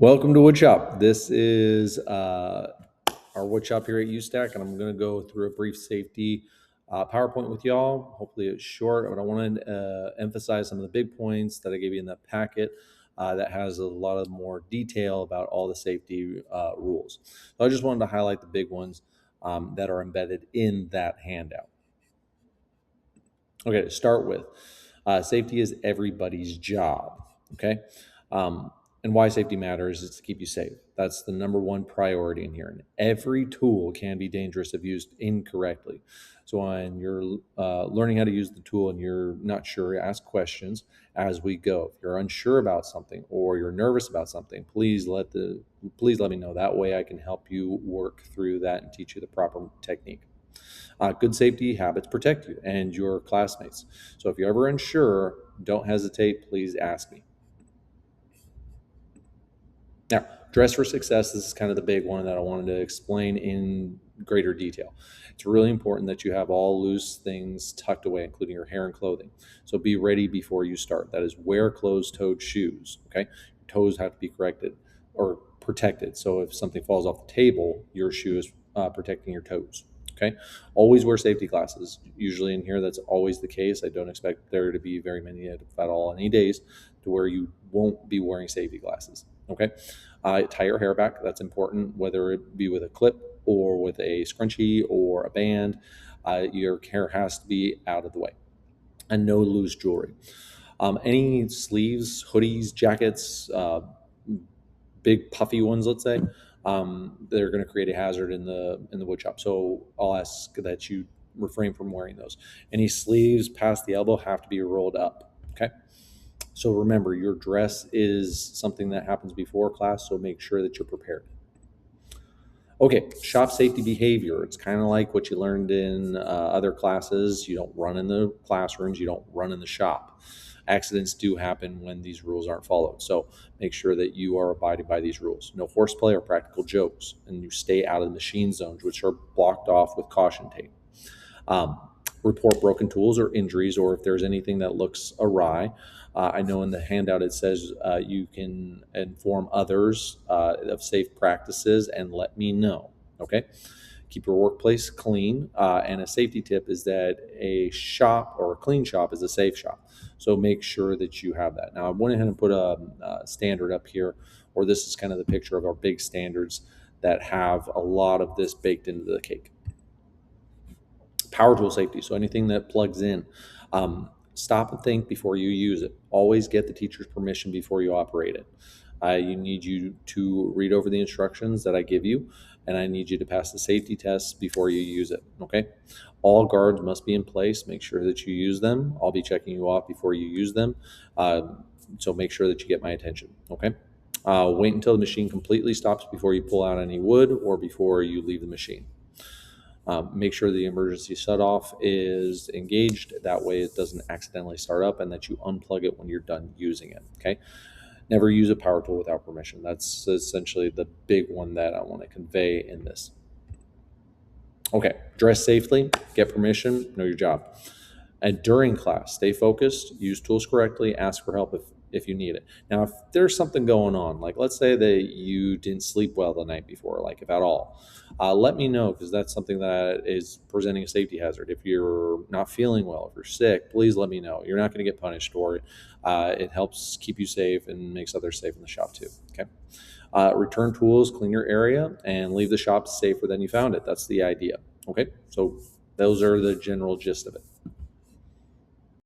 Welcome to Woodshop. This is our Woodshop here at UStack, and I'm going to go through a brief safety PowerPoint with y'all. Hopefully it's short, but I want to emphasize some of the big points that I gave you in that packet that has a lot of more detail about all the safety rules. So I just wanted to highlight the big ones that are embedded in that handout. Okay, to start with, safety is everybody's job, okay? And why safety matters is to keep you safe. That's the number one priority in here. And every tool can be dangerous if used incorrectly. So when you're learning how to use the tool and you're not sure, ask questions as we go. If you're unsure about something or you're nervous about something, please let me know. That way I can help you work through that and teach you the proper technique. Good safety habits protect you and your classmates. So if you're ever unsure, don't hesitate. Please ask me. Now, dress for success. This is kind of the big one that I wanted to explain in greater detail. It's really important that you have all loose things tucked away, including your hair and clothing. So be ready before you start. That is, wear closed-toed shoes. Okay, your toes have to be corrected or protected. So if something falls off the table, your shoe is protecting your toes. Okay, always wear safety glasses. Usually in here, that's always the case. I don't expect there to be very many, if at all, any days to where you won't be wearing safety glasses. Okay, tie your hair back. That's important, whether it be with a clip or with a scrunchie or a band. Your hair has to be out of the way, and no loose jewelry. Any sleeves, hoodies, jackets, big puffy ones, let's say, they're going to create a hazard in the woodshop. So I'll ask that you refrain from wearing those. Any sleeves past the elbow have to be rolled up. Okay. So remember, your dress is something that happens before class, so make sure that you're prepared. Okay, shop safety behavior. It's kind of like what you learned in other classes. You don't run in the classrooms, you don't run in the shop. Accidents do happen when these rules aren't followed. So make sure that you are abiding by these rules. No horseplay or practical jokes, and you stay out of the machine zones, which are blocked off with caution tape. Um, Report broken tools or injuries, or if there's anything that looks awry. I know in the handout it says you can inform others of safe practices and let me know. Okay. Keep your workplace clean. And a safety tip is that a shop or a clean shop is a safe shop. So make sure that you have that. Now, I went ahead and put a standard up here, or this is kind of the picture of our big standards that have a lot of this baked into the cake. Power tool safety. So anything that plugs in, stop and think before you use it. Always get the teacher's permission before you operate it. You need you to read over the instructions that I give you, and I need you to pass the safety tests before you use it. Okay. All guards must be in place. Make sure that you use them. I'll be checking you off before you use them. So make sure that you get my attention. Okay. Wait until the machine completely stops before you pull out any wood or before you leave the machine. Make sure the emergency shutoff is engaged. That way it doesn't accidentally start up, and that you unplug it when you're done using it. Okay. Never use a power tool without permission. That's essentially the big one that I want to convey in this. Okay. Dress safely, get permission, know your job. And during class, stay focused, use tools correctly, ask for help if you need it. Now, if there's something going on, like let's say that you didn't sleep well the night before, like if at all, let me know, because that's something that is presenting a safety hazard. If you're not feeling well, if you're sick, please let me know. You're not going to get punished for it. It helps keep you safe and makes others safe in the shop too. Okay. Return tools, clean your area, and leave the shop safer than you found it. That's the idea. Okay. So those are the general gist of it.